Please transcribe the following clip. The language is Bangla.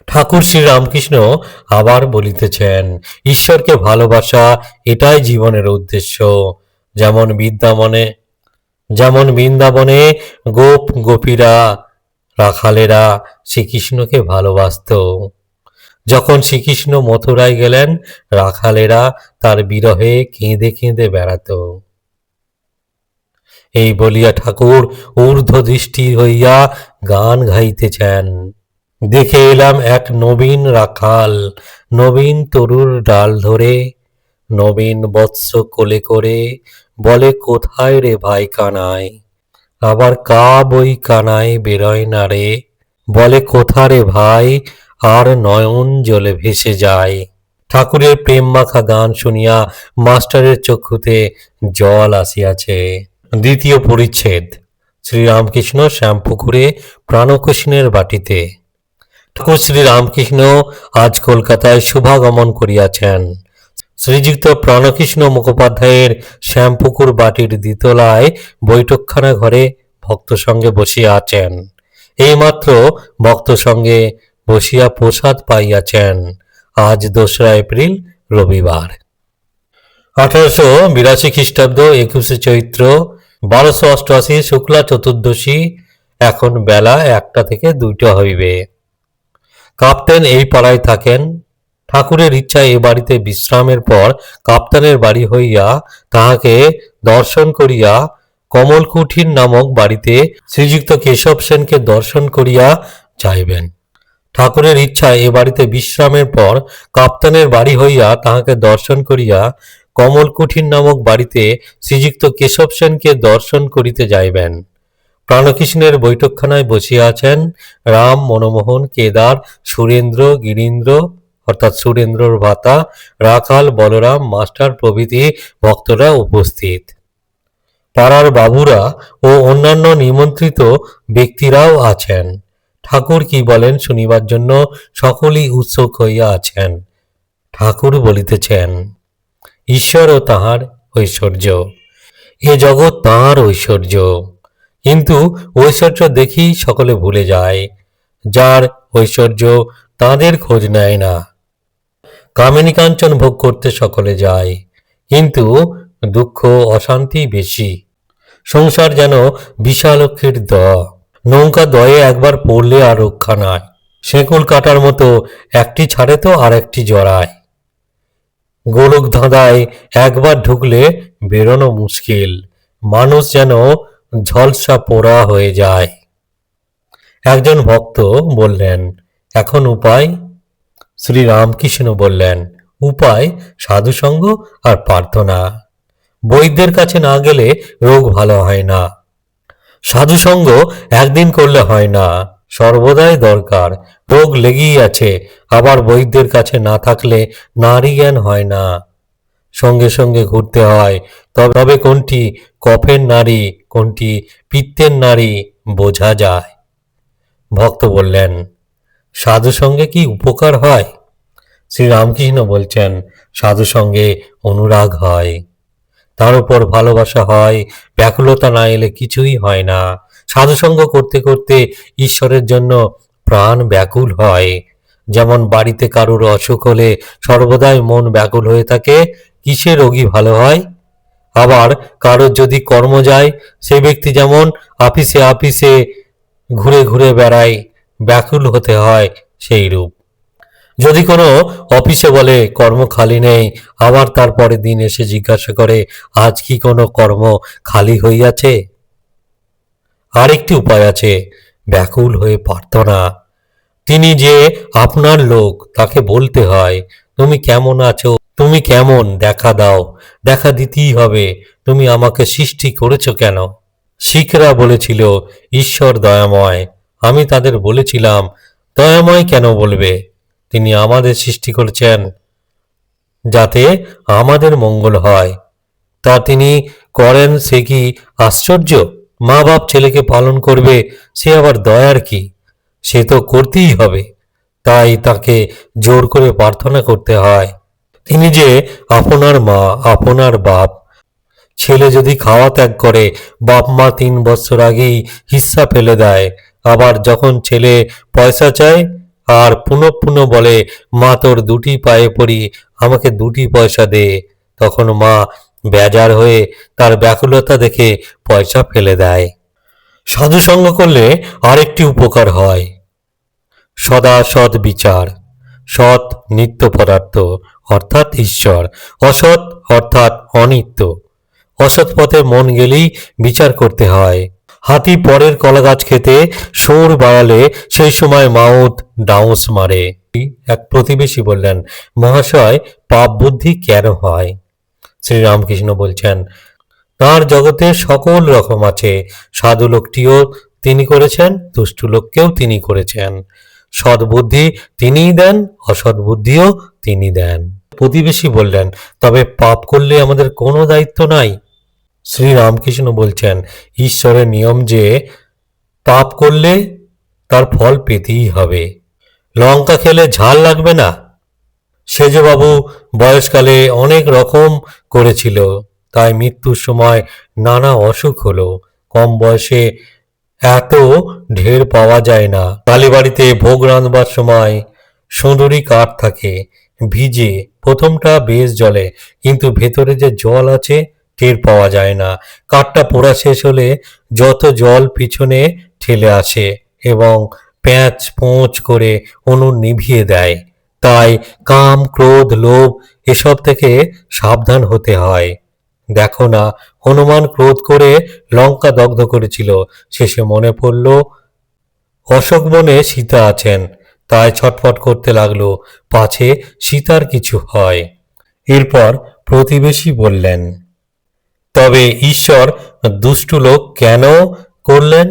ঠাকুর শ্রীরামকৃষ্ণ আবার বলিতেছেন, ঈশ্বরকে ভালোবাসা এটাই জীবনের উদ্দেশ্য। যেমন বৃন্দাবনে গোপ গোপীরা, রাখালেরা শ্রীকৃষ্ণকে ভালোবাসত। যখন শ্রীকৃষ্ণ মথুরায় গেলেন, রাখালেরা তার বিরহে কেঁদে কেঁদে বেড়াত। এই বলিয়া ঠাকুর ঊর্ধ্ব দৃষ্টি হইয়া গান গাইতেছেন। দেখে এলাম এক নবীন রাখাল, নবীন তরুর ডাল ধরে, নবীন বৎস কোলে করে, বলে কোথায় রে ভাই কানাই। আবার কা বই কানাই বেরোয় না রে, বলে কোথা রে ভাই, আর নয়ন জলে ভেসে যায়। ঠাকুরের প্রেম মাখা গান শুনিয়া মাস্টারের চক্ষুতে জল আসিয়াছে। দ্বিতীয় পরিচ্ছেদ। শ্রীরামকৃষ্ণ শ্যামপুকুরে প্রাণকৃষ্ণের বাটিতে। ঠাকুর শ্রীরামকৃষ্ণ আজ কলকাতায় শুভাগমন করিয়াছেন। শ্রীযুক্ত প্রাণকৃষ্ণ মুখোপাধ্যায়ের শ্যামপুকুর বাটির দ্বিতলায় বৈঠকখানা ঘরে ভক্ত সঙ্গে বসিয়া আছেন। এইমাত্র ভক্ত সঙ্গে বসিয়া প্রসাদ পাইয়াছেন। আজ 2রা এপ্রিল, রবিবার। 1882 খ্রিস্টাব্দ 21 চৈত্র 1288 শুক্লা চতুর্দশী। এখন বেলা 1টা থেকে 2টা হইবে। কাপ্তেন এই পাড়ায় থাকেন। ঠাকুরের ইচ্ছায় এ বাড়িতে বিশ্রামের পর কাপ্তানের বাড়ি হইয়া তাহাকে দর্শন করিয়া কমলকুঠির নামক বাড়িতে শ্রীযুক্ত কেশব সেনকে দর্শন করিয়া যাইবেন। ঠাকুরের ইচ্ছায় এ বাড়িতে বিশ্রামের পর কাপ্তানের বাড়ি হইয়া তাহাকে দর্শন করিয়া কমলকুঠির নামক বাড়িতে শ্রীযুক্ত কেশব সেনকে দর্শন করিতে যাইবেন। প্রাণকৃষ্ণের বৈঠকখানায় বসিয়া আছেন রাম, মনমোহন, কেদার, সুরেন্দ্র, গিরীন্দ্র অর্থাৎ সুরেন্দ্রর ভাতা, রাখাল, বলরাম, মাস্টার প্রভৃতি ভক্তরা উপস্থিত। পাড়ার বাবুরা ও অন্যান্য নিমন্ত্রিত ব্যক্তিরাও আছেন। ঠাকুর কি বলেন শুনিবার জন্য সকলেই উৎসুক হইয়া আছেন। ঠাকুর বলিতেছেন, ঈশ্বর ও তাঁহার ঐশ্বর্য, এ জগৎ তাঁহার ঐশ্বর্য। কিন্তু ঐশ্বর্য দেখি সকলে ভুলে যায়। যার ঐশ্বর্য তাঁদের খোঁজ নেয় না। কামিনী কাঞ্চন ভোগ করতে সকলে যায়, কিন্তু দুঃখ অশান্তি বেশি। সংসার যেন বিশালক্ষীর দ, নৌকা দয়ে একবার পড়লে আর রক্ষা নাই। শেকল কাটার মতো একটি ছাড়ে তো আর একটি জড়ায়। গোলক ধাঁধায় একবার ঢুকলে বেরোনো মুশকিল। মানুষ যেন ঝলসা পোড়া হয়ে যায়। একজন ভক্ত বললেন, এখন উপায়? শ্রীরামকৃষ্ণ বললেন, উপায় সাধুসঙ্গ আর প্রার্থনা। বৈদ্যের কাছে না গেলে রোগ ভালো হয় না। সাধুসঙ্গ একদিন করলে হয় না, সর্বদাই দরকার। রোগ লেগেই আছে, আবার বৈদ্যের কাছে না থাকলে নারী জ্ঞান হয় না। সঙ্গে সঙ্গে ঘুরতে হয়, তবে কোনটি কফের নারী কোনটি পিত্তের নারী বোঝা যায়। ভক্ত বললেন, সাধুসঙ্গে কি উপকার হয়? শ্রীরামকৃষ্ণ বলছেন, সাধুসঙ্গে অনুরাগ হয়, তার উপর ভালোবাসা হয়। ব্যাকুলতা না এলে কিছুই হয় না। সাধুসঙ্গ করতে করতে ঈশ্বরের জন্য প্রাণ ব্যাকুল হয়। যেমন বাড়িতে কারুর অসুখ হলে সর্বদাই মন ব্যাকুল হয়ে থাকে, কিসে রোগী ভালো হয়। আবার কারোর যদি কর্ম যায়, সে ব্যক্তি যেমন আপিসে আপিসে ঘুরে ঘুরে বেড়ায়, ব্যাকুল হতে হয় সেই রূপ। যদি কোনো অফিসে বলে কর্ম খালি নেই, আবার তার পরের দিন এসে জিজ্ঞাসা করে আজ কি কোনো কর্ম খালি হইয়াছে? আরেকটি উপায় আছে, ব্যাকুল হয়ে প্রার্থনা। তিনি যে আপনার লোক, তাকে বলতে হয়, তুমি কেমন আছো, তুমি কেমন, দেখা দাও। দেখা দিতেই হবে। তুমি আমাকে সৃষ্টি করেছো কেন? শিখরা বলেছিল ঈশ্বর দয়াময়। আমি তাদের বলেছিলাম, দয়াময় কেন বলবে? তিনি আমাদের সৃষ্টি করেছেন যাতে আমাদের মঙ্গল হয়, তা তিনি করেন, সে কি আশ্চর্য? মা বাপ ছেলেকে পালন করবে, সে আবার দয়ার কি? সে তো করতেই হবে, তাই তাকে জোর করে প্রার্থনা করতে হয়। তিনি যে আপনার মা, আপনার বাপ। ছেলে যদি খাওয়া ত্যাগ করে, বাপ মা 3 বছর আগেই হিস্সা ফেলে দেয়। আবার যখন ছেলে পয়সা চায়, আর পুনঃ পুনঃ বলে, মা তোর দুটি পায়ে পড়ি, আমাকে 2টি পয়সা দে। তখন মা বেজার হয়ে তার ব্যাকুলতা দেখে পয়সা ফেলে দেয়। সাধুসঙ্গ করলে আরেকটি উপকার হয়, সদা সৎ বিচার। সৎ নিত্য পদার্থ অর্থাৎ ঈশ্বর, অসৎ অর্থাৎ অনিত্য। অসৎ পথে মন গেলেই বিচার করতে হয়। হাতি পরের কলাগাছ খেতে সুর বাড়ালে সেই সময় মাউথ ডাউস মারে। এক প্রতিবেশী বললেন, মহাশয়, পাপ বুদ্ধি কেন হয়? শ্রীরামকৃষ্ণ বলছেন, তাঁর জগতে সকল রকম আছে। সাধু লোকটিও তিনি করেছেন, দুষ্টু লোককেও তিনি করেছেন। সদ্বুদ্ধি তিনিই দেন, অসৎ বুদ্ধিও তিনি দেন। প্রতিবেশী বললেন, তবে পাপ করলে আমাদের কোনো দায়িত্ব নাই? শ্রীরামকৃষ্ণ বলছেন, ঈশ্বরের নিয়ম যে পাপ করলে তার ফল পেতেই হবে। লঙ্কা খেলে ঝাল লাগবে না? সেজবাবু বয়সকালে অনেক রকম করেছিল, তাই মৃত্যুর সময় নানা অসুখ হলো। কম বয়সে এত ঢের পাওয়া যায় না। কালীবাড়িতে ভোগ রাঁধবার সময় সুঁদুরি কাঠ থাকে, ভিজে, প্রথমটা বেশ জ্বলে, কিন্তু ভেতরে যে জল আছে টের পাওয়া যায় না। কাঠটা পোড়া শেষ হলে যত জল পিছনে ঠেলে আসে এবং প্যাঁচ পোঁচ করে উনুন নিভিয়ে দেয়। তাই কাম, ক্রোধ, লোভ এসব থেকে সাবধান হতে হয়। দেখো না, হনুমান ক্রোধ করে লঙ্কা দগ্ধ করেছিল। শেষে মনে পড়ল অশোকবনে সীতা আছেন, তাই ছটফট করতে লাগলো, পাছে সীতার কিছু হয়। এরপর প্রতিবেশী বললেন, তবে ঈশ্বর দুষ্টু লোক কেন করলেন?